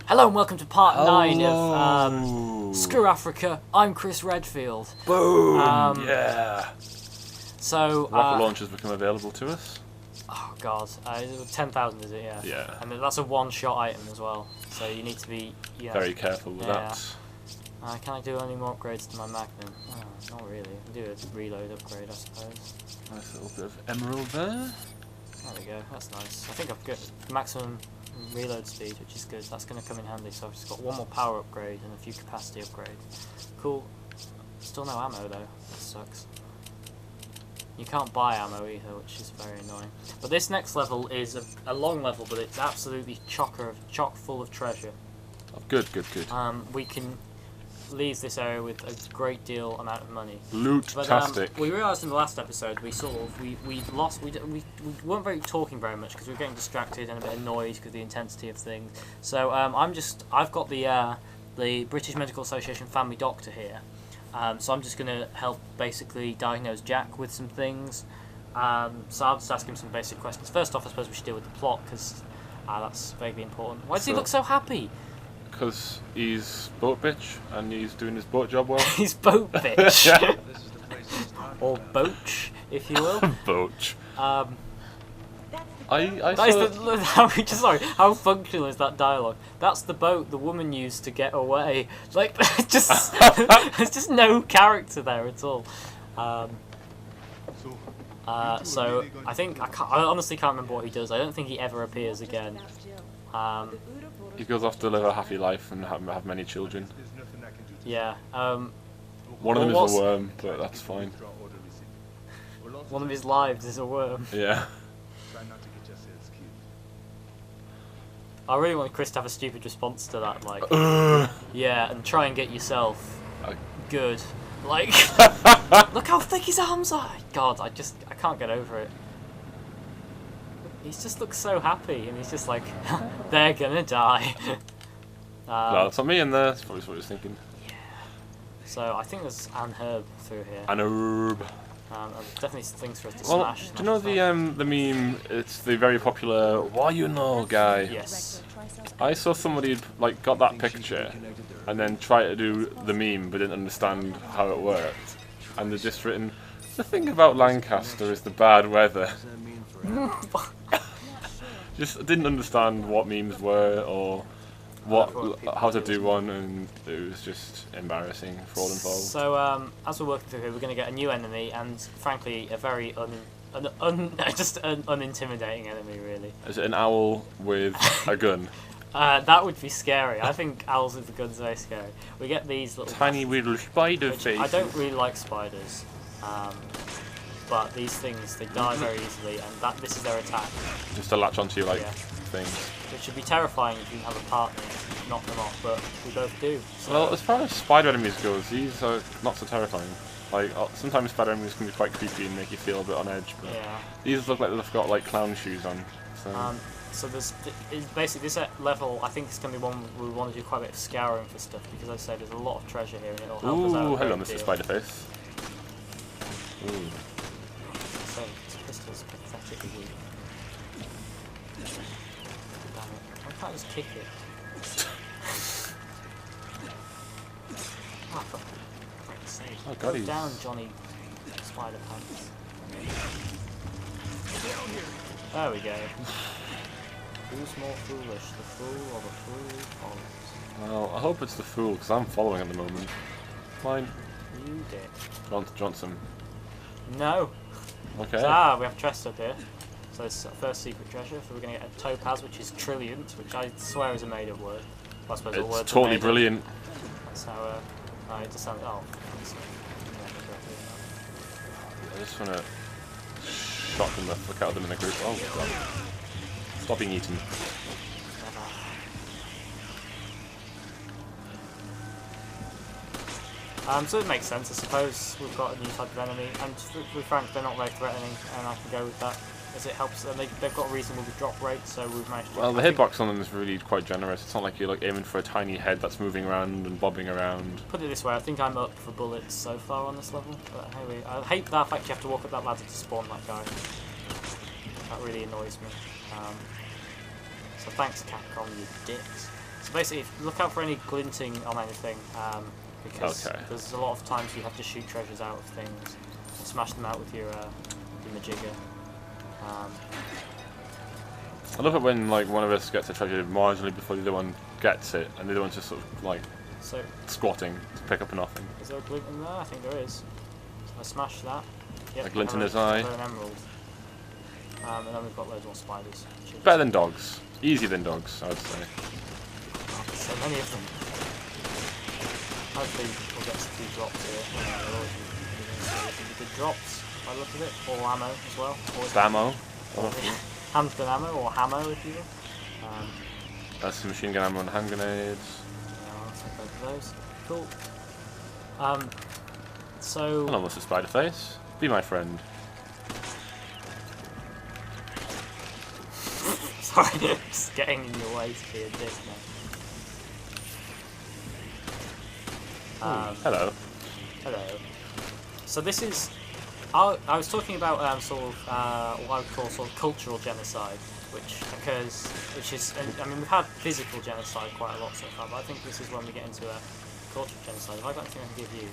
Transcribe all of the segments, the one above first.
Hello and welcome to part 9 of Screw Africa. I'm Chris Redfield. Boom! Yeah! So, rocket launchers become available to us. Oh god, 10,000 is it? Yeah. Yeah. And that's a one-shot item as well, so you need to be very careful with that. Can I do any more upgrades to my Magnum? Oh, not really. I'll do a reload upgrade, I suppose. Nice little bit of emerald there. There we go. That's nice. I think I've got maximum reload speed, which is good. That's going to come in handy. So I've just got one more power upgrade and a few capacity upgrades. Cool. Still no ammo though. That sucks. You can't buy ammo either, which is very annoying. But this next level is a long level, but it's absolutely chock full of treasure. Oh, good. We can leave this area with a great deal amount of money. Loot-tastic. But we realised in the last episode we weren't talking very much because we were getting distracted and a bit annoyed because of the intensity of things. So I've got the British Medical Association family doctor here. So I'm just going to help basically diagnose Jack with some things. So I'll just ask him some basic questions. First off, I suppose we should deal with the plot because that's vaguely important. Why does he look so happy? Because he's boat bitch and he's doing his boat job well. He's boat bitch. Or boach, if you will. Boach. How functional is that dialogue? That's the boat the woman used to get away. Like, just there's just no character there at all. So I think I honestly can't remember what he does. I don't think he ever appears again. He goes off to live a happy life and have many children. Yeah. One of them is a worm, but that's fine. One of his lives is a worm. Yeah. I really want Chris to have a stupid response to that, like, yeah, and try and get yourself good. Like, look how thick his arms are. God, I can't get over it. He just looks so happy, and he's just like, they're gonna die. No, that's not me in there. That's probably what I was thinking. Yeah. So I think there's an herb through here. An herb. Definitely things for us to smash. Do you know the meme? It's the very popular "Why you know" guy. Yes. I saw somebody got that picture, and then try to do the meme, but didn't understand how it worked, and they're just written, "The thing about Lancaster is the bad weather." Just didn't understand what memes were or how to do one, and it was just embarrassing for all involved. So as we're working through here, we're going to get a new enemy, and frankly, a very just an unintimidating enemy, really. Is it an owl with a gun? That would be scary. I think owls with the guns are very scary. We get these little tiny little spider faces. I don't really like spiders. But these things, they die very easily, and this is their attack. Just to latch onto you things. Which would be terrifying if you didn't have a partner to knock them off, but we both do. So. Well, as far as spider enemies goes, these are not so terrifying. Like, sometimes spider enemies can be quite creepy and make you feel a bit on edge, but these look like they've got clown shoes on. So there's basically this level. I think it's going to be one we want to do quite a bit of scouring for stuff because, as I say, there's a lot of treasure here, and it'll help us out. Ooh, hello, Mr. Spiderface. Ooh. This pistol's pathetically weak. Damn it! Why can't I just kick it? For fuck's sake! Oh God, Go down, Johnny Spider Pants. There we go. Who's more foolish, the fool or the fool who follows? Well, I hope it's the fool, because I'm following at the moment. Fine. You dick. Johnson. No. Okay. So, we have chests up here. So it's our first secret treasure. So we're going to get a topaz, which is trilliant, which I swear is a made-up word. Well, I suppose it's words totally brilliant. That's how. It just sounds. Oh. I just want to shotgun the fuck out of them in a group. Oh God. Stop being eaten. So it makes sense, I suppose. We've got a new type of enemy, and to be frank, they're not very threatening, and I can go with that, as it helps. And they've got a reasonable drop rate, so we've managed to... Well, the hitbox on them is really quite generous. It's not like you're aiming for a tiny head that's moving around and bobbing around. Put it this way, I think I'm up for bullets so far on this level. But anyway, I hate that fact you have to walk up that ladder to spawn that guy. That really annoys me. So thanks, Capcom, you dicks. So basically, look out for any glinting on anything, because there's a lot of times you have to shoot treasures out of things, and smash them out with your majigger. I love it when like one of us gets a treasure marginally before the other one gets it, and the other one's just sort of like squatting to pick up nothing. Is there a glint in there? I think there is. So I smashed that. Yep, a glint in his eye. An emerald. And then we've got loads more spiders. Better than dogs. Easier than dogs, I would say. So many of them. Hopefully we'll get some few drops here. Good drops, by the look of it. All ammo as well. Ammo. Handgun ammo, or hammo if you will. That's some machine gun ammo and hand grenades. Yeah, I'll take both of those. Cool. So... Hello, Mr. Spiderface. Be my friend. Sorry, just getting in your way to be a dick now. Hello. Hello. So this is... I was talking about sort of what I would call sort of cultural genocide, which is, I mean, we've had physical genocide quite a lot so far, but I think this is when we get into a cultural genocide. Have I got anything I can give you?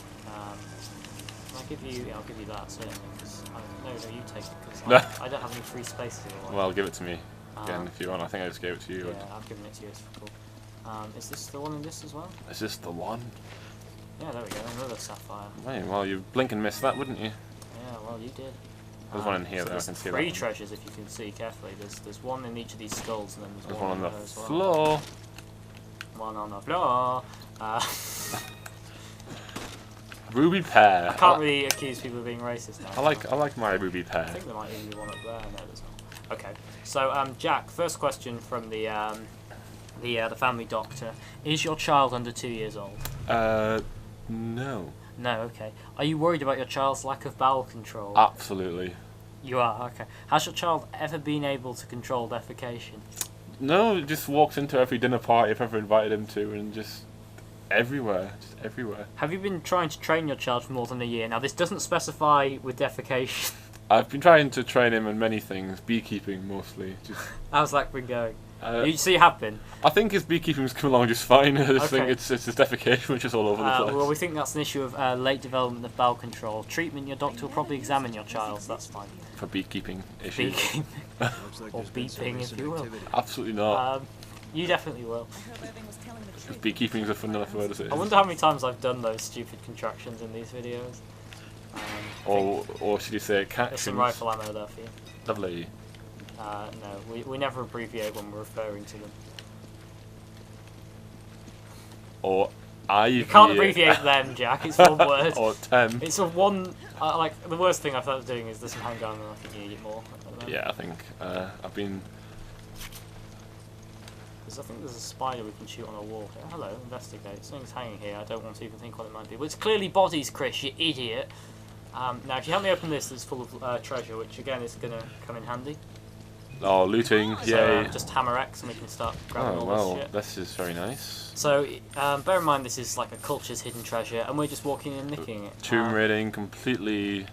I'll give you that certainly. No, you take it because I don't have any free space here. Well, give it to me again if you want. I think I just gave it to you. Yeah, I've given it to you. It's cool. Is this the one in this as well? Is this the one? Yeah, there we go. Another sapphire. Hey, well, you blink and miss that, wouldn't you? Yeah, well, you did. There's one in here that I can see. Three treasures, if you can see carefully. There's one in each of these skulls, and then there's one on the as well. floor. One on the floor. Ruby pear. I can't really accuse people of being racist now. I like my ruby pear. I think there might even be one up there. No, there's not. Okay. So, Jack, first question from the family doctor: is your child under 2 years old? No. No. Okay. Are you worried about your child's lack of bowel control? Absolutely. You are. Okay. Has your child ever been able to control defecation? No, he just walks into every dinner party I've ever invited him to, and just everywhere. Have you been trying to train your child for more than a year? Now, this doesn't specify with defecation. I've been trying to train him in many things, beekeeping mostly. How's that been going? So you have been? I think his beekeeping's come along just fine. I just think it's his defecation which is all over the place. Well, we think that's an issue of late development of bowel control. Treatment, your doctor will probably examine your child, so that's fine. For beekeeping issues. Beekeeping. Or beeping, if you will. Absolutely not. You definitely will. Beekeeping is a fun enough word as it is. I wonder how many times I've done those stupid contractions in these videos. Or should you say catchings? There's some rifle ammo there for you. Lovely. No, we never abbreviate when we're referring to them. Or you can't abbreviate them, Jack. It's one word. Or tem. It's a one. Like the worst thing I've started doing is there's some handgun, and I think you need it more. Yeah, I think I've been. I think there's a spider we can shoot on a wall here. Hello, investigate. Something's hanging here. I don't want to even think what it might be. But it's clearly bodies, Chris. You idiot. Now, if you help me open this, it's full of treasure, which again is going to come in handy. Oh, looting! So, yay! Just hammer X, and we can start grabbing all this shit. This is very nice. So, bear in mind this is like a culture's hidden treasure, and we're just walking in and nicking it. Tomb raiding, completely.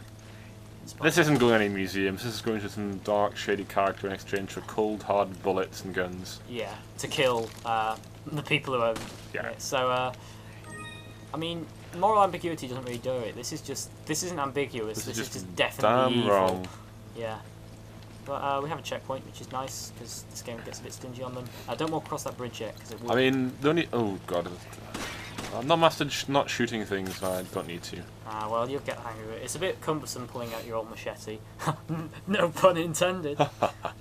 This isn't going to any museums. This is going to some dark, shady character in exchange for cold, hard bullets and guns. Yeah, to kill the people who own it. So, I mean, moral ambiguity doesn't really do it. This isn't ambiguous. This is just definitely evil. Wrong. Yeah. But we have a checkpoint, which is nice, because this game gets a bit stingy on them. Don't walk across that bridge yet, because it will... I mean, the only... Oh, God. I'm not mastered not shooting things, so I don't need to. Well, you'll get the hang of it. It's a bit cumbersome pulling out your old machete. No pun intended.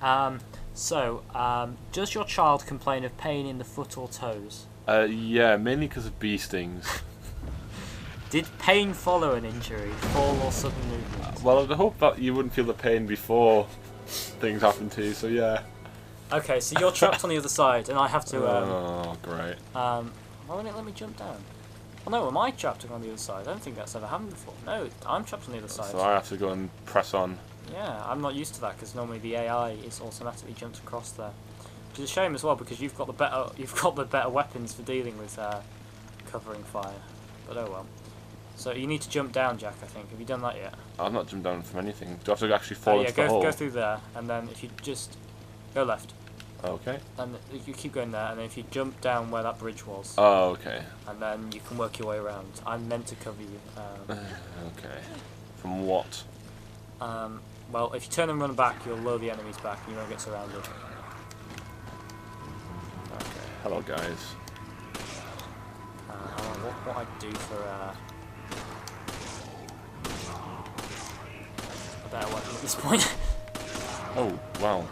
Does your child complain of pain in the foot or toes? Yeah, mainly because of bee stings. Did pain follow an injury, fall or sudden movement? Well, I'd hope that you wouldn't feel the pain before things happen to you, so yeah. Okay, so you're trapped on the other side, and I have to... oh, great. Why won't it let me jump down? Oh no, am I trapped on the other side? I don't think that's ever happened before. No, I'm trapped on the other side. So I have to go and press on. Yeah, I'm not used to that, because normally the AI is automatically jumped across there. Which is a shame as well, because you've got the better weapons for dealing with covering fire. But oh well. So you need to jump down, Jack, I think. Have you done that yet? I've not jumped down from anything. Do I have to actually fall into the hole? Go through there, and then if you just... Go left. Okay. And you keep going there, and then if you jump down where that bridge was, Oh, okay. and then you can work your way around. I'm meant to cover you. Okay. From what? Well, if you turn and run back, you'll lure the enemies back, and you won't get surrounded. Okay. Hello, guys. What I do for a better weapon at this point? Oh, wow.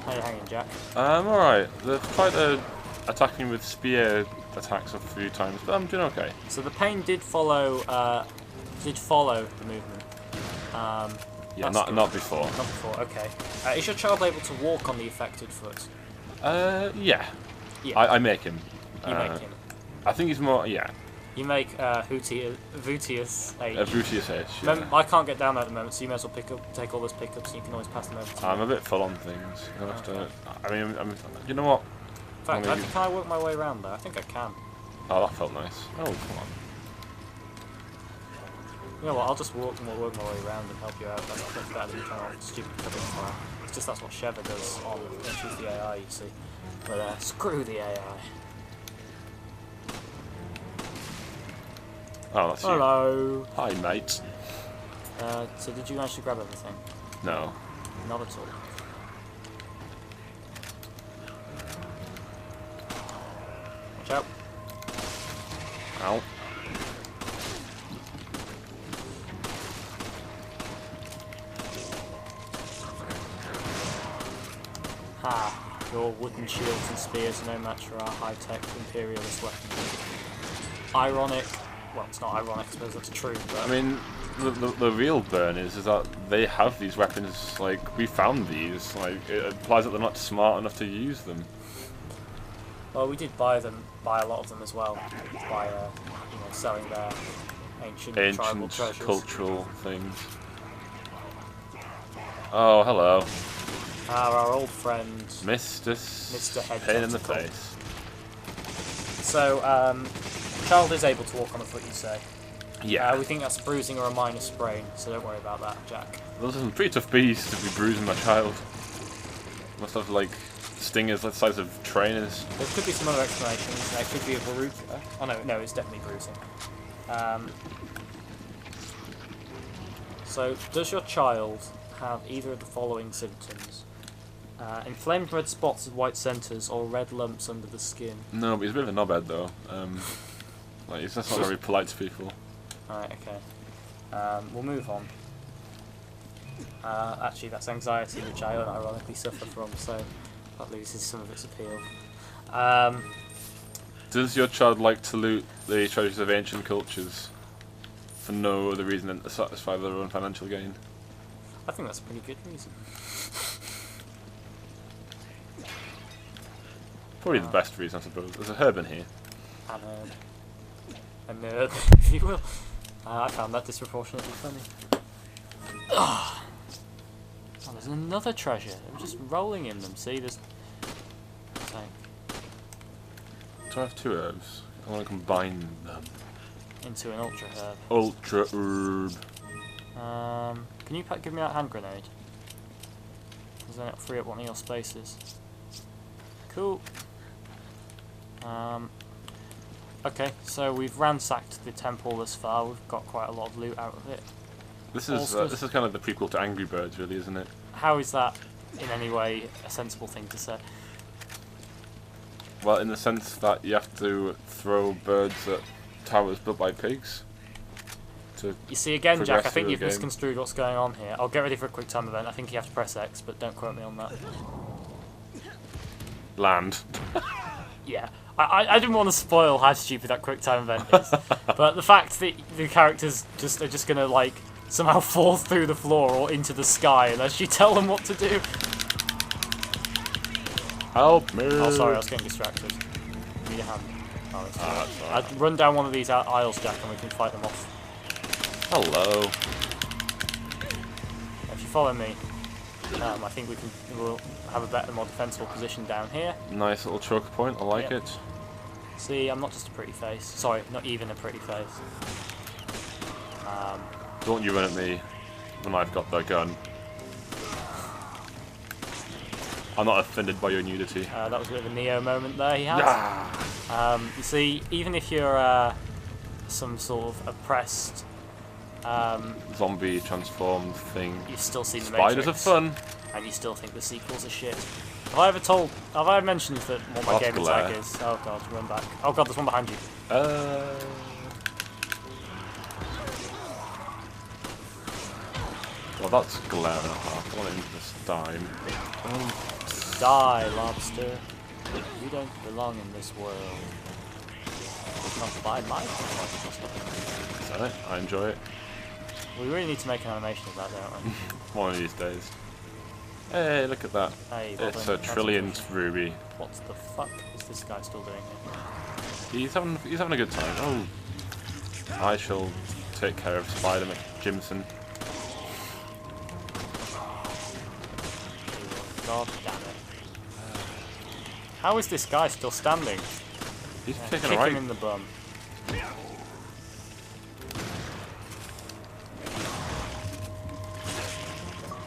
How you hanging, Jack? Alright. The fighter attacked me with spear attacks a few times, but I'm doing okay. So the pain did follow the movement. Yeah, not before. Not before, okay. Is your child able to walk on the affected foot? Yeah. Yeah. I make him. You make him. I think he's more, yeah. You make Vutius H. Vutius H, yeah. I can't get down there at the moment, so you may as well take all those pickups and you can always pass them over to me. I'm a bit full on things. I'll have to, I mean, you know what? In fact, can I work my way around there? I think I can. Oh, that felt nice. Oh, come on. You know what, I'll just work my way around and help you out. That's much better than trying to stupid covering fire. It's just that's what Sheva does when she's the AI, you see. But screw the AI. Oh, that's Hello. you. Hi, mate. So did you manage to grab everything? No. Not at all. Watch out. Ow. Ha! Your wooden shields and spears are no match for our high-tech imperialist weapons. Ironic. Well, it's not ironic, I suppose that's true, but... I mean, the real burn is that they have these weapons, like, we found these, like, it implies that they're not smart enough to use them. Well, we did buy a lot of them as well, by, selling their ancient tribal treasures. Cultural things. Oh, hello. Our old friend... Mr. Head Pain in the Tentacle. face. So, child is able to walk on the foot, you say? Yeah. We think that's bruising or a minor sprain, so don't worry about that, Jack. Those are some pretty tough beasts to be bruising my child. Must have, like, stingers the size of trainers. There could be some other explanations. There could be a verruca. Oh no, it's definitely bruising. So, does your child have either of the following symptoms? Inflamed red spots with white centres or red lumps under the skin? No, but he's a bit of a knobhead though. Like, he's just not very polite to people. Alright, okay. We'll move on. Actually, that's anxiety, which I unironically suffer from, so that loses some of its appeal. Does your child like to loot the treasures of ancient cultures for no other reason than to satisfy their own financial gain? I think that's a pretty good reason. Probably the best reason, I suppose. There's a herb in here. A nerd, if you will. I found that disproportionately funny. Oh, there's another treasure. I'm just rolling in them. See, there's... Okay. Do I have two herbs? I want to combine them. Into an ultra herb. Ultra herb. Can you give me that hand grenade? Because then it'll free up one of your spaces. Cool. Okay, so we've ransacked the temple thus far. We've got quite a lot of loot out of it. This is kind of the prequel to Angry Birds, really, isn't it? How is that in any way a sensible thing to say? Well, in the sense that you have to throw birds at towers built by pigs. You see, again, Jack, I think you've game. misconstrued what's going on here. I'll get ready for a quick time event. I think you have to press X, but don't quote me on that. Land. Yeah. I didn't want to spoil how stupid that quick time event is. But the fact that the characters are just going to, like, somehow fall through the floor or into the sky unless you tell them what to do. Help me! Oh, sorry, I was getting distracted. Need a hand. Oh, that's right. I'd run down one of these aisles, Jack, and we can fight them off. Hello. If you follow me, I think we'll have a better, more defensible position down here. Nice little choke point, I like it. See, I'm not just a pretty face. Sorry, not even a pretty face. Don't you run at me. when I've got the gun. I'm not offended by your nudity. That was a bit of a Neo moment there he had. Yeah. You see, even if you're some sort of oppressed Zombie transformed thing. you've still seen the Spiders Matrix, are fun. and you still think the sequels are shit. Have I mentioned that what my gamer tag is? Oh god, run back. Oh god, there's one behind you. Well, that's glare and a half. I want it into this dime. Oh. Die, lobster. You don't belong in this world. Not by my Is that it? I enjoy it. We really need to make an animation of that, don't we? One of these days. Hey, look at that. Hey, It's a trillionth ruby. What the fuck is this guy still doing here? He's having a good time. Oh. I shall take care of Spider McJimson. God damn it. How is this guy still standing? He's taking a Kick right. him in the bum.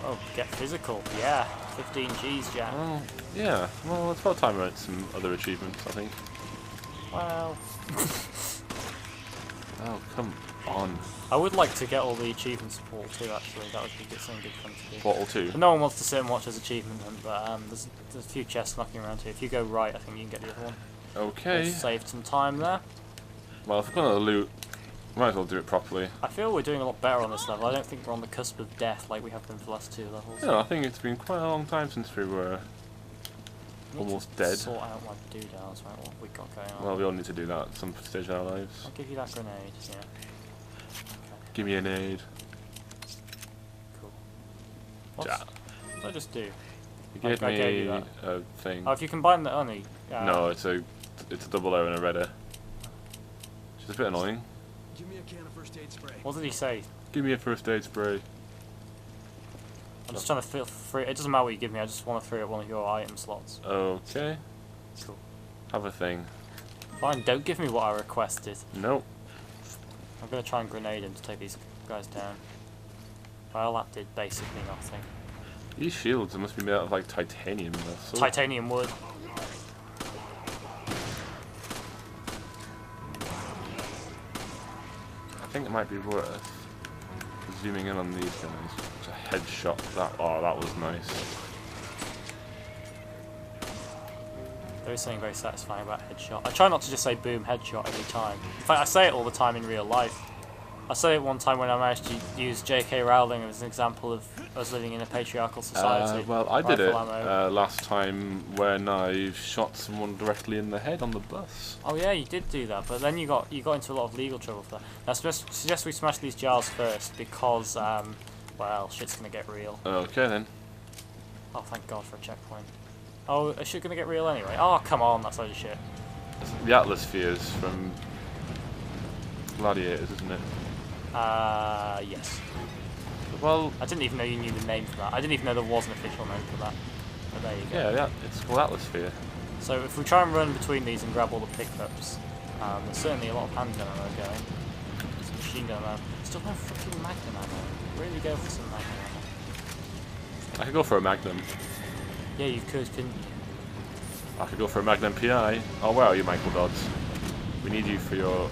Oh, get physical. Yeah. 15 G's, Jack. Oh, yeah. Well, it's about time we went some other achievements, I think. Well. Oh, come on. I would like to get all the achievements for Portal 2, actually. That would be something good fun to do. Portal 2? But no one wants to sit and watch as achievement hunt, but there's a few chests knocking around here. If you go right, I think you can get the other one. Okay. We'll save some time there. Well, if we're going to loot, might as well do it properly. I feel we're doing a lot better on this level. I don't think we're on the cusp of death like we have been for the last 2 levels. Yeah, I think it's been quite a long time since we were almost dead. Sort out my doodles, right? What have we got going on? Well, we all need to do that at some stage in our lives. I'll give you that grenade, yeah. Give me an aid. Cool. What Ja. did I just do? You gave I gave me you that. a thing. Oh, if you combine the only. No, it's a double O and a redder. Which is a bit annoying. Give me a can of first aid spray. What did he say? Give me a first aid spray. I'm just trying to feel free. It doesn't matter what you give me. I just want to free up one of your item slots. Okay. Cool. Have a thing. Fine. Don't give me what I requested. Nope. I'm gonna try and grenade him to take these guys down. Well, that did basically nothing. These shields must be made out of like titanium. They're so Titanium wood. I think it might be worth zooming in on these guys. It's a headshot. That was nice. There is something very satisfying about headshot. I try not to just say boom headshot every time. In fact, I say it all the time in real life. I say it one time when I managed to use J.K. Rowling as an example of us living in a patriarchal society. Well, I did it Rifle ammo. last time when I shot someone directly in the head on the bus. Oh yeah, you did do that, but then you got into a lot of legal trouble for that. Now, I suggest we smash these jars first because, well, shit's gonna get real. Okay then. Oh, thank God for a checkpoint. Oh, is shit gonna get real anyway? Oh, come on, that's load of shit. It's the Atlas spheres from Gladiators, isn't it? Yes. Well, I didn't even know you knew the name for that. I didn't even know there was an official name for that. But there you go. yeah, it's called Atlas sphere. So if we try and run between these and grab all the pickups, there's certainly a lot of handgun ammo going. Some machine gun ammo. Still no fucking magnum ammo. Really go for some magnum ammo. I could go for a Magnum. Yeah, you could, couldn't you? I could go for a Magnum PI. Oh, where are you, Michael Dodds? We need you for your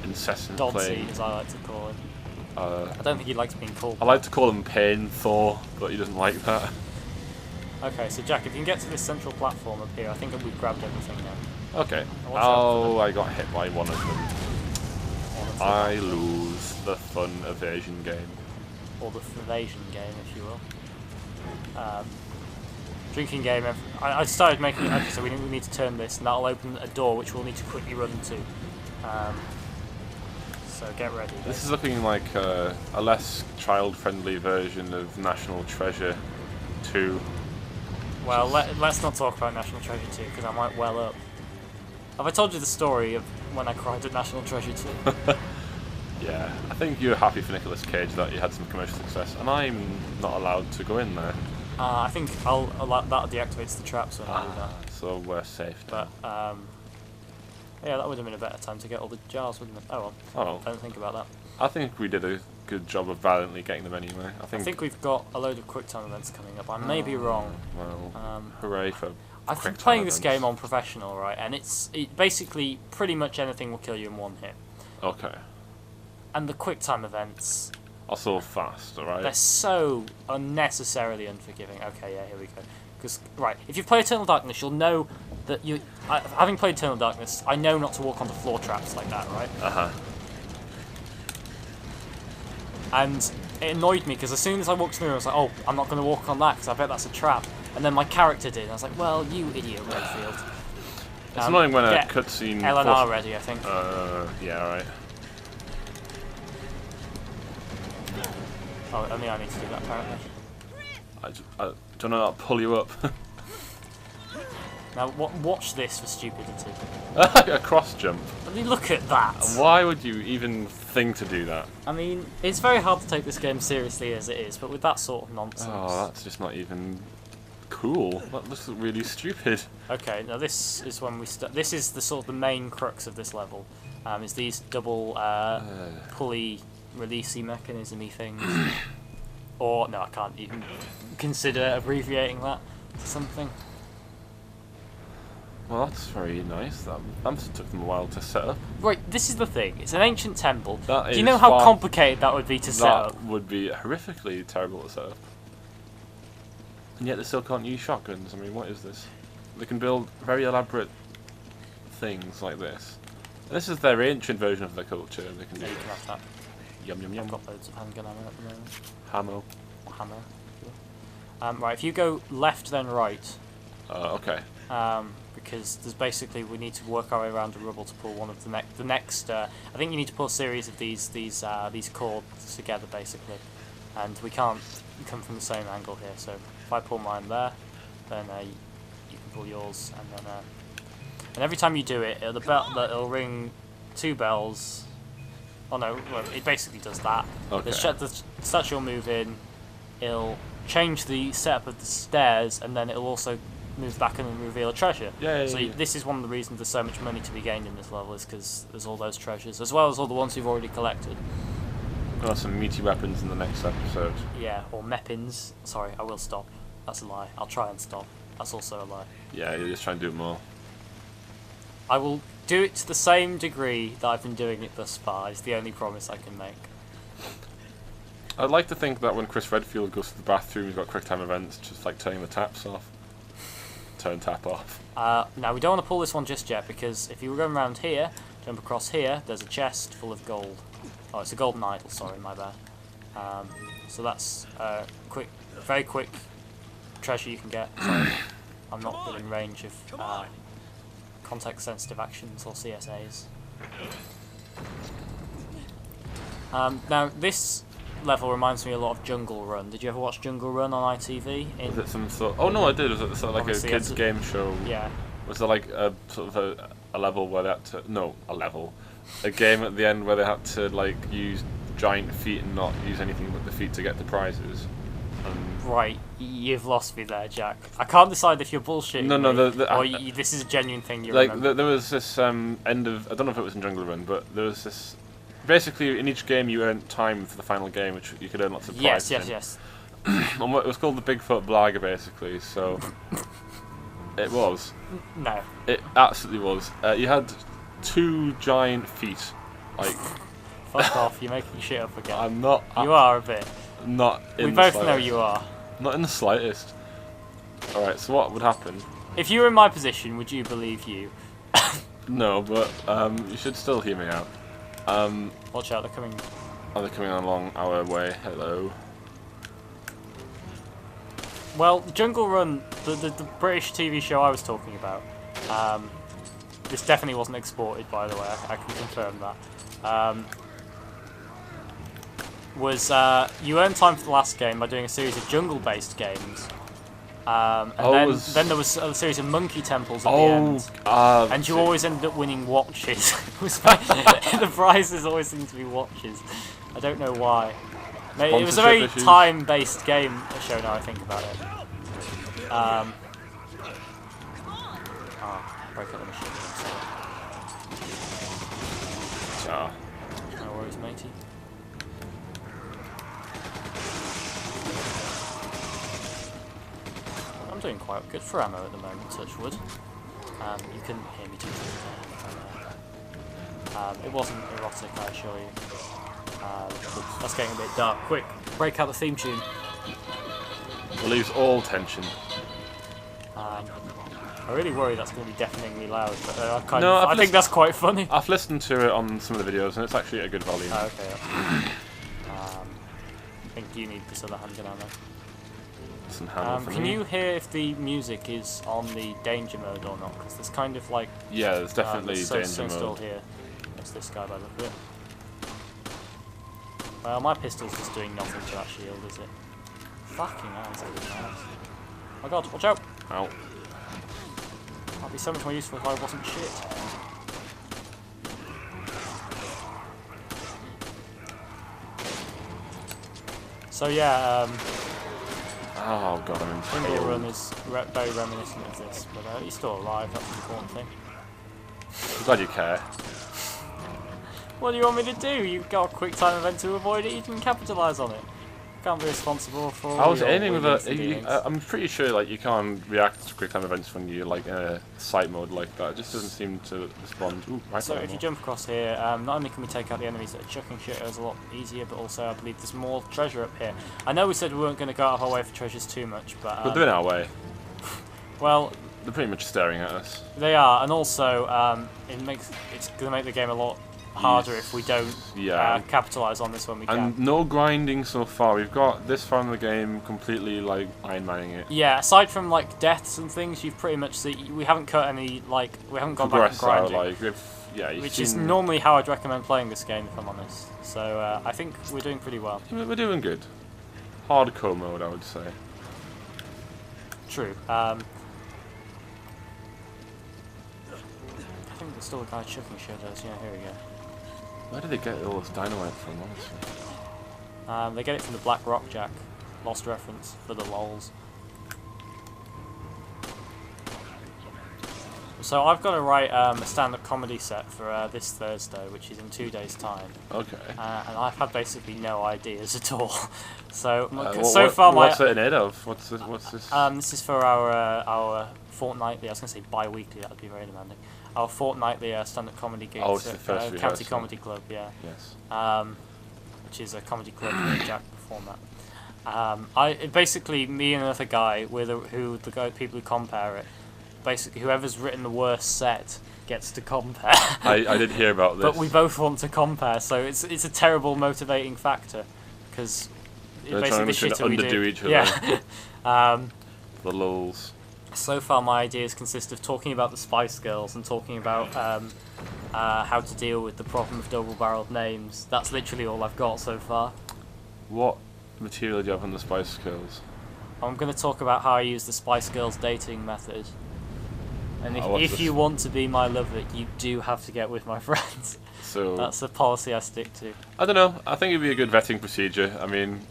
incessant Dodsy, playing. as I like to call him. I I don't think he likes being called. like to call him Pain Thor, but he doesn't like that. Okay, so Jack, if you can get to this central platform up here, I think that we've grabbed everything now. Okay. Watch out for Oh, I got hit by one of them. I lose the fun evasion game. Or the evasion game, if you will. Drinking game. I started making. Okay, so we need to turn this, and that'll open a door which we'll need to quickly run to. So get ready. This is looking like a less child-friendly version of National Treasure 2. Well, let's not talk about National Treasure 2 because I might well up. Have I told you the story of when I cried at National Treasure 2? Yeah, I think you're happy for Nicolas Cage that you had some commercial success, and I'm not allowed to go in there. I think that deactivates the traps when I do that. So we're safe. But yeah, that would have been a better time to get all the jars, wouldn't it? Oh well. Oh, Don't think about that. I think we did a good job of valiantly getting them anyway. I I think we've got a load of quick time events coming up. I may be wrong. Well, hooray for I've been quick playing time this events. game on professional, right? And it basically pretty much anything will kill you in one hit. Okay. And the quick time events, Also fast, alright? they're so unnecessarily unforgiving. Okay, yeah, here we go. Because right, if you play Eternal Darkness, you'll know that having played Eternal Darkness, I know not to walk onto floor traps like that, right? Uh-huh. And it annoyed me because as soon as I walked through, I was like, oh, I'm not going to walk on that because I bet that's a trap. And then my character did. And I was like, well, you idiot, Redfield. It's annoying when a cutscene... LNR ready, I think. Yeah, alright. Oh, only I need to do that, apparently. I don't know how to pull you up. Now, watch this for stupidity. A cross jump. I mean, look at that. Why would you even think to do that? I mean, it's very hard to take this game seriously as it is, but with that sort of nonsense... Oh, that's just not even cool. That looks really stupid. Okay, now this is when we start. This is the sort of the main crux of this level. Is these double pulley releasey mechanism-y things. Or, no, I can't even consider abbreviating that to something. Well, that's very nice. That took them a while to set up. Right, this is the thing. It's an ancient temple. That Do you know how complicated that would be to set up? That would be horrifically terrible to set up. And yet they still can't use shotguns. I mean, what is this? They can build very elaborate things like this. This is their ancient version of their culture. They can do. Yeah, you can have that. Yum yum I've yum. got loads of handgun ammo at the moment. Hammo. Or hammer. Right, if you go left then right, Okay. because there's basically we need to work our way around the rubble to pull one of the next. I think you need to pull a series of these cords together basically, and we can't come from the same angle here. So if I pull mine there, then you can pull yours, and every time you do it, it'll ring 2 bells. Oh no, well, it basically does that. Okay. The statue will move in, it'll change the setup of the stairs, and then it'll also move back and reveal a treasure. Yeah. So this is one of the reasons there's so much money to be gained in this level, is because there's all those treasures, as well as all the ones we've already collected. Got some meaty weapons in the next episode. Yeah, or meppins. Sorry, I will stop. That's a lie. I'll try and stop. That's also a lie. Yeah, you just try and do it more. I will do it to the same degree that I've been doing it thus far, is the only promise I can make. I'd like to think that when Chris Redfield goes to the bathroom, he's got quick time events, just like turning the taps off. Turn tap off. Now, we don't want to pull this one just yet, because if you were going around here, jump across here, there's a chest full of gold. Oh, it's a golden idol, sorry, my bad. So that's very quick treasure you can get. Sorry, I'm not within range of context-sensitive actions or CSAs. Now, this level reminds me a lot of Jungle Run. Did you ever watch Jungle Run on ITV? Was it some sort? Oh no, I did. Was it sort of like Obviously, a kids' game show? Yeah. Was there like a sort of a level where they had to a game at the end where they had to like use giant feet and not use anything but the feet to get the prizes? Right, you've lost me there, Jack. I can't decide if you're bullshitting No, me, or this is a genuine thing you like remember. there was this end of, I don't know if it was in Jungle Run, but there was this. Basically, in each game you earned time for the final game, which you could earn lots of prizes. Yes. And it was called the Bigfoot Blagger, basically. So it was. No. It absolutely was. You had 2 giant feet. Like. Fuck off! You're making shit up again. I'm not. You are a bit. Not. In We the both slightest. know you are. Not in the slightest. All right. So what would happen? If you were in my position, would you believe you? No, but you should still hear me out. Watch out! They're coming. Oh, they're coming along our way. Hello. Well, Jungle Run, the British TV show I was talking about. This definitely wasn't exported, by the way. I can confirm that. You earn time for the last game by doing a series of jungle-based games, and then there was a series of monkey temples at the end, and you always ended up winning watches. The prizes always seem to be watches. I don't know why. It was a very time-based game show. Now I think about it. Break up the machine. Ah. No worries, matey. doing quite good for ammo at the moment, touch wood. You couldn't hear me too there. It wasn't erotic, I assure you. That's getting a bit dark. Quick, break out the theme tune. Relieves all tension. I really worry that's going to be deafeningly loud, but I think that's quite funny. I've listened to it on some of the videos, and it's actually a good volume. Oh, okay. I think you need this other handgun ammo. Some hammer for Can me. you hear if the music is on the danger mode or not? Because there's kind of like... Yeah, there's definitely danger still mode. here. That's this guy by the look of it. Well, my pistol's just doing nothing to that shield, is it? Fucking hell, it's really nice. Oh my god, watch out! Ow. That'd be so much more useful if I wasn't shit. So yeah, Oh god, I'm in India trouble. Run is very reminiscent of this, but he's still alive, that's the important thing. I'm glad you care. What do you want me to do? You've got a quick time event to avoid it, you can capitalise on it. Can't be responsible for I was your aiming with wheelings a. and dealings. I'm pretty sure like you can't react to quick time events when you're like in a sight mode like that. It just doesn't seem to respond. Ooh, right So there, if you more. jump across here, not only can we take out the enemies that are chucking shit, it's a lot easier, but also I believe there's more treasure up here. I know we said we weren't going to go out of our way for treasures too much, but... But they're in our way. well, They're pretty much staring at us. they are, and also it's going to make the game a lot harder if we don't capitalise on this when we And can. no grinding so far. We've got this far in the game completely like Iron Manning it. Yeah, aside from like deaths and things, you've pretty much we haven't cut any we haven't gone back and Progress grinding. you've Which seen, is normally how I'd recommend playing this game, if I'm honest. So I think we're doing pretty well. We're doing good. Hardcore mode, I would say. True. I think there's still a guy chucking shadows. Yeah, here we go. Where did they get all this dynamite from, honestly? They get it from the Black Rock Jack. Lost reference for the lols. So I've got to write a stand-up comedy set for this Thursday, which is in 2 days' time. Okay. And I've had basically no ideas at all. So what's it in aid of? What's this? This is for our fortnightly. I was going to say bi-weekly. That would be very demanding. Our fortnitly stand-up comedy gigs Oh, it's the at first County rehearsal. Comedy Club. Yeah. Yes. Which is a comedy club where Jack performed that. Basically me and another guy people who compare it. Basically, whoever's written the worst set gets to compare. I did hear about this. But we both want to compare, so it's a terrible motivating factor because basically the shit that we underdo do. each other. Yeah. The lulz. So far, my ideas consist of talking about the Spice Girls and talking about how to deal with the problem of double-barreled names. That's literally all I've got so far. What material do you have on the Spice Girls? I'm going to talk about how I use the Spice Girls dating method. And what's if this? you want to be my lover, you do have to get with my friends. So That's a policy I stick to. I don't know. I think it'd be a good vetting procedure. I mean,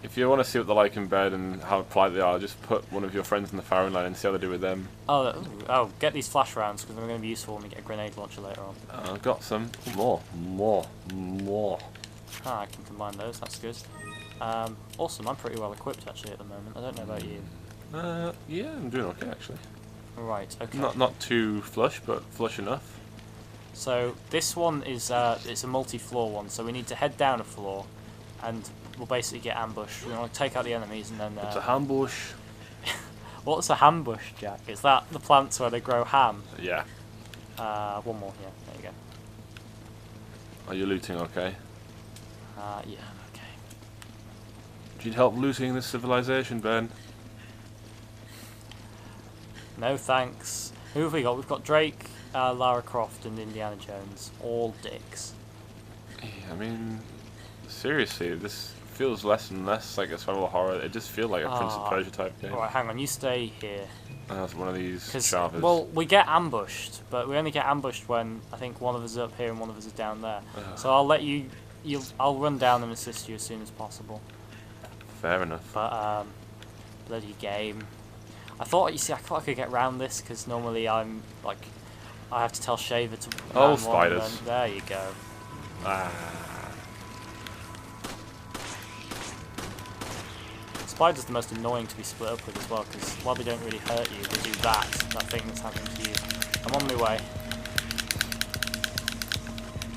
if you want to see what they're like in bed and how polite they are, just put one of your friends in the firing line and see how they do with them. Oh, get these flash rounds because they're going to be useful when we get a grenade launcher later on. I've got some. More. Ah, I can combine those, that's good. Awesome, I'm pretty well equipped actually at the moment. I don't know about you. Yeah, I'm doing okay actually. Right, okay. Not too flush, but flush enough. So this one is it's a multi-floor one, so we need to head down a floor, and we'll basically get ambushed. We're going to take out the enemies and then... It's a ambush. What's a hambush, Jack? Is that the plants where they grow ham? Yeah. One more, yeah, there you go. Are you looting okay? Yeah, okay. Do you need help looting this civilization, Ben? No thanks. Who have we got? We've got Drake, Lara Croft and Indiana Jones. All dicks. Yeah, I mean, seriously, this feels less and less like a survival horror. It just feels like a Prince of Persia type game. Alright, hang on, you stay here. That's one of these Because, sharpers. well, we get ambushed, but we only get ambushed when I think one of us is up here and one of us is down there. So I'll let I'll run down and assist you as soon as possible. Fair enough. But, bloody game. I thought I could get round this, because normally I'm, like, I have to tell Shaver to... Oh, man spiders. one, and then, there you go. Spiders are the most annoying to be split up with as well, because while they don't really hurt you, they do that thing that's happening to you. I'm on my way.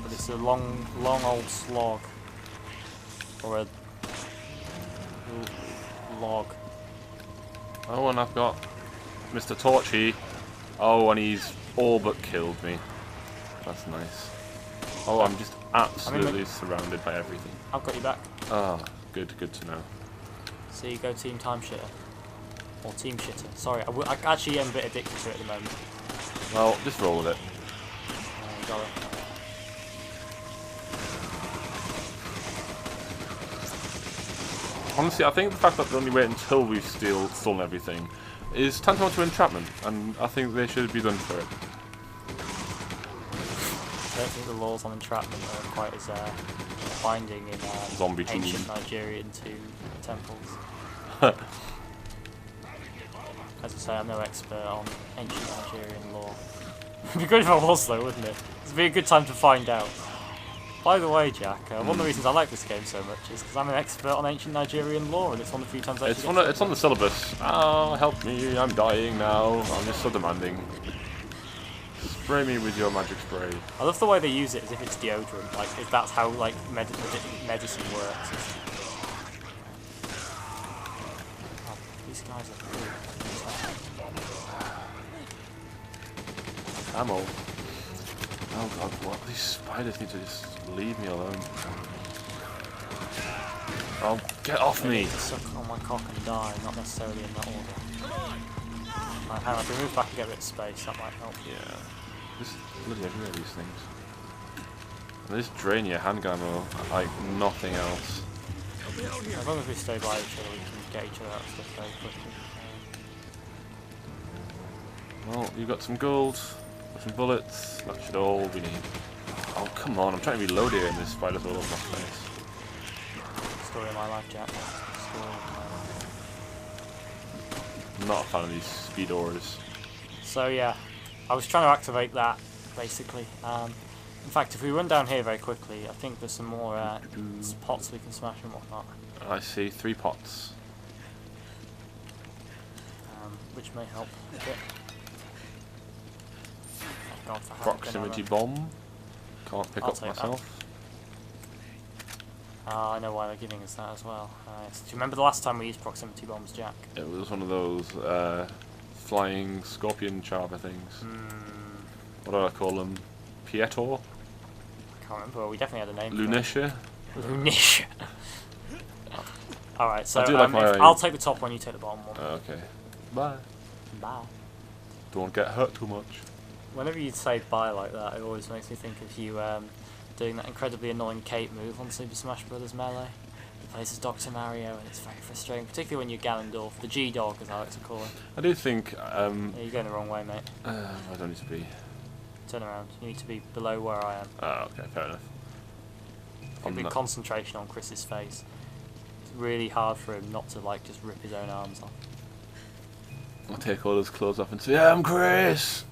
But it's a long old slog. Or a log. Oh, and I've got Mr. Torchy. Oh, and he's all but killed me. That's nice. Oh, I'm just absolutely surrounded by everything. I've got you back. Ah, good to know. So you go Team Timeshitter. Or Team Shitter. Sorry, I actually am a bit addicted to it at the moment. Well, just roll with it. You got it. Honestly, I think the fact that they only wait until we've stolen everything is tantamount to entrapment, and I think they should be done for it. I don't think the laws on entrapment are quite as binding in Zombie ancient Team. Nigerian temples. As I say, I'm no expert on ancient Nigerian law. It'd be good if I was though, wouldn't it? It'd be a good time to find out. By the way, Jack, one of the reasons I like this game so much is because I'm an expert on ancient Nigerian law, and it's one of the few times I It's on the syllabus. Oh, help me! I'm dying now. I'm just so demanding. Spray me with your magic spray. I love the way they use it as if it's deodorant, like if that's how like medicine works. Oh, these guys are cool. Ammo. Oh god, what? These spiders need to just leave me alone. Oh, get off They me! need to suck on my cock and die, not necessarily in that order. Right, hang on, if we move back and get a bit of space, that might help. Yeah. Just bloody everywhere, these things. And they just drain your handgun ammo like nothing else. As long as we stay by each other, we can get each other out of stuff very quickly. Well, you've got some gold, some bullets, that should all we need. Oh, come on, I'm trying to reload here and this spider's all over my face. Story of my life, Jack. Story of my life. I'm not a fan of these speedors. So yeah, I was trying to activate that, basically. In fact, if we run down here very quickly, I think there's some more pots we can smash and whatnot. I see 3 pots. Which may help a bit. Thank God for Proximity bomb. Can't pick I'll up take myself. I know why they're giving us that as well. Yes. Do you remember the last time we used proximity bombs, Jack? It was one of those flying scorpion charmer things. What do I call them? Pietor? I can't remember. We definitely had a name. Lunisha? Lunisha. Alright, so I'll take the top one, you take the bottom one. Okay. Bye. Bye. Don't get hurt too much. Whenever you say bye like that, it always makes me think of you doing that incredibly annoying cape move on Super Smash Bros. Melee. He plays as Dr. Mario, and it's very frustrating, particularly when you're Ganondorf, the G-Dog, as I like to call him. I do think... Yeah, you're going the wrong way, mate. I don't need to be... Turn around. You need to be below where I am. Oh, okay, fair enough. There'll be concentration on Chris's face. It's really hard for him not to, like, just rip his own arms off. I'll take all his clothes off and say, I'm Chris!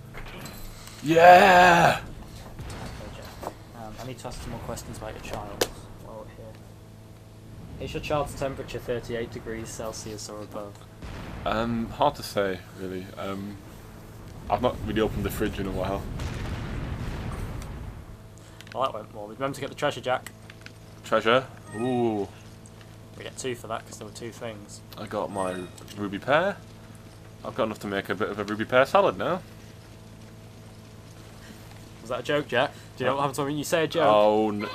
Yeah! I need to ask some more questions about your child while we're here. Is your child's temperature 38 degrees Celsius or above? Hard to say, really. I've not really opened the fridge in a while. Well, that went more. Remember to get the treasure, Jack. Treasure? Ooh. We get 2 for that because there were 2 things. I got my ruby pear. I've got enough to make a bit of a ruby pear salad now. Was that a joke, Jack? Do you know what happens when you say a joke? Oh no.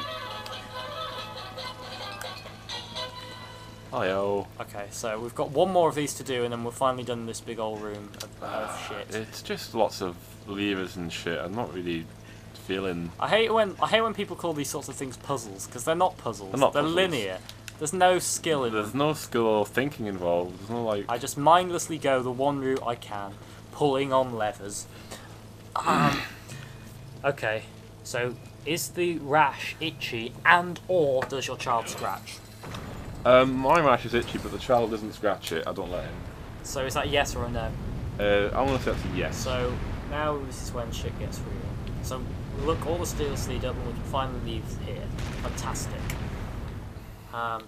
Hi-oh. Okay, so we've got 1 more of these to do and then we're finally done this big old room of shit. It's just lots of levers and shit. I'm not really feeling... I hate when people call these sorts of things puzzles, because they're not puzzles. They're puzzles. Linear. There's no skill in them. There's no skill or thinking involved. There's no like... I just mindlessly go the one route I can, pulling on levers. Okay, so is the rash itchy and or does your child scratch? My rash is itchy, but the child doesn't scratch it. I don't let him. So is that a yes or a no? I want to say that's a yes. So now this is when shit gets real. So look, all the steel's lead up and we can finally leave here. Fantastic.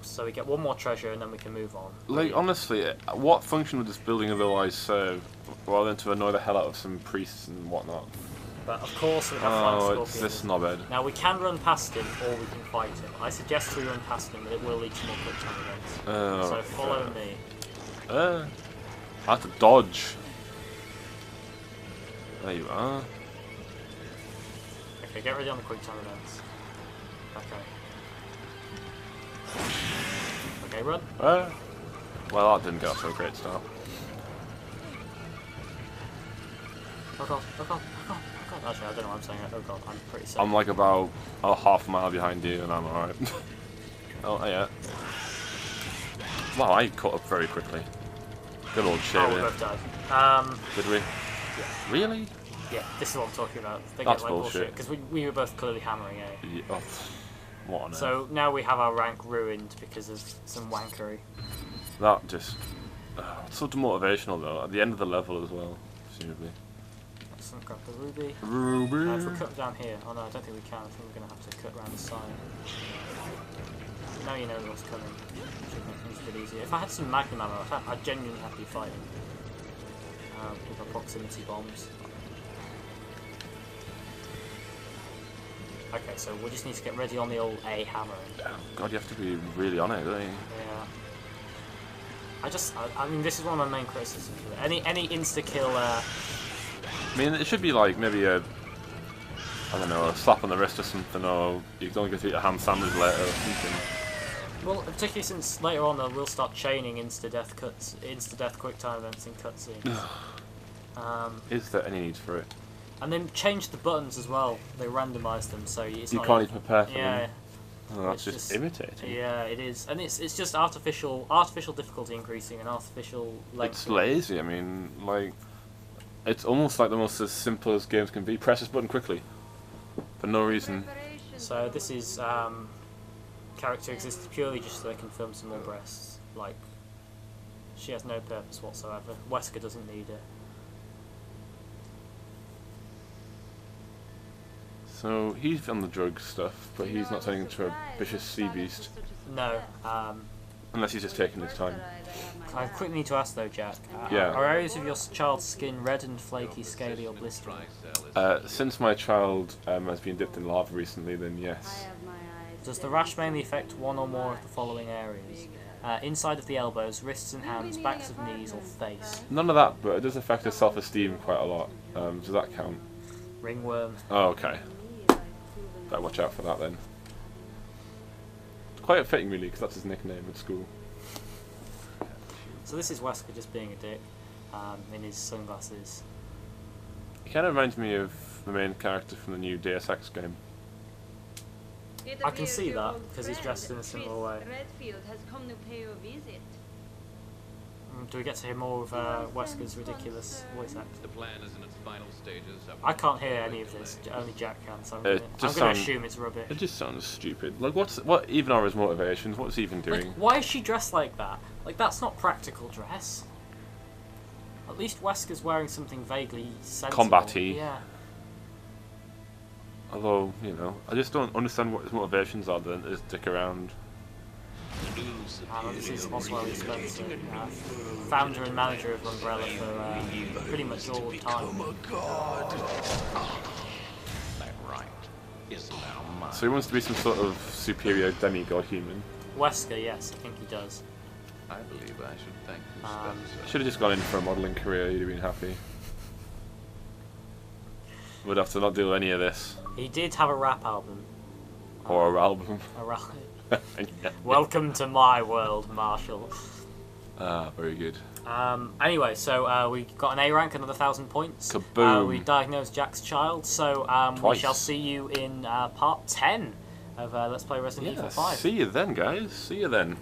So we get one more treasure and then we can move on. Like, honestly, what function would this building otherwise serve, rather than to annoy the hell out of some priests and whatnot? But of course we have flying Oh, scorpions. it's this knobhead. Now we can run past him or we can fight him. I suggest we run past him, but it will lead to more quick time events. So follow me. I have to dodge. There you are. Okay, get ready on the quick time events. Okay, run. Well, that didn't get off to a great start. Oh god, oh god, oh god, oh god. Actually, I don't know what I'm saying. Oh god, I'm pretty safe. I'm like about a half a mile behind you and I'm alright. Oh, yeah. Wow, I caught up very quickly. Good old shit. Oh, we both died. Did we? Yeah. Really? Yeah, this is what I'm talking about. They That's get like bullshit. Because we were both clearly hammering A. Yeah, oh, what on earth? So now we have our rank ruined because of some wankery. That just... it's so demotivational though, at the end of the level as well, presumably. Let's grab the ruby. Ruby! If we cut down here, oh no, I don't think we can. I think we're going to have to cut around the side. Now you know what's coming. Should make things a bit easier. If I had some magnum ammo, I'd genuinely have to be fighting. With our proximity bombs. Okay, so we just need to get ready on the old A hammering. Oh, God, you have to be really on it, don't you? Yeah. I mean, this is one of my main criticisms of it. Any insta-kill, I mean, it should be like maybe a, I don't know, a slap on the wrist or something, or you don't get to eat a ham sandwich later or something. well, particularly since later on we'll start chaining insta-death quick time events in cutscenes. Is there any need for it? And then change the buttons as well. They randomise them, so it's You not can't like, even prepare for yeah, them. Oh, that's it's just just- irritating. yeah, it is, and it's just artificial difficulty increasing and artificial length. It's lazy, I mean, like, it's almost like the most as simple as games can be. Press this button quickly. For no reason. So this is character exists purely just so they can film some more breasts. Like, she has no purpose whatsoever. Wesker doesn't need her. So, he's on the drug stuff, but he's not turning into a vicious sea beast. No. Unless he's just taking his time. I quickly need to ask though, Jack. Yeah. Are areas of your child's skin red and flaky, scaly, or blistering? Since my child has been dipped in lava recently, then yes. Does the rash mainly affect one or more of the following areas? Inside of the elbows, wrists and hands, backs of knees, or face? None of that, but it does affect his self-esteem quite a lot. Does that count? Ringworm. Oh, okay. Better watch out for that then. It's quite fitting really, because that's his nickname at school. So this is Wesker just being a dick, in his sunglasses. He kind of reminds me of the main character from the new Deus Ex game. I can see that, because he's dressed in a similar way. Redfield has come to pay you a visit. Do we get to hear more of Wesker's ridiculous voice act? The plan is in its final stages. I can't hear any of this, only Jack can, so I'm It going just to sounds- assume it's rubbish. It just sounds stupid. Like, what even are his motivations? What's he even doing? Like, why is she dressed like that? Like, that's not practical dress. At least Wesker's wearing something vaguely sensible. Combat-y. Yeah. Although, you know, I just don't understand what his motivations are then, to stick around. This is Oswald Spencer, founder and manager of Umbrella for pretty much all the time. That right is now mine. So he wants to be some sort of superior demigod human. Wesker, yes, I think he does. I believe I should thank you, Spencer. Should have just gone in for a modelling career, you'd have been happy. Would have to not do any of this. He did have a rap album. Or an album. A rap. Yeah. Welcome to my world, Marshall. Ah, very good. Anyway, so we got an A rank, another 1,000 points. Kaboom. We diagnosed Jack's child, so we Twice. shall see you in part 10 of Let's Play Resident Evil 5. See you then, guys. See you then.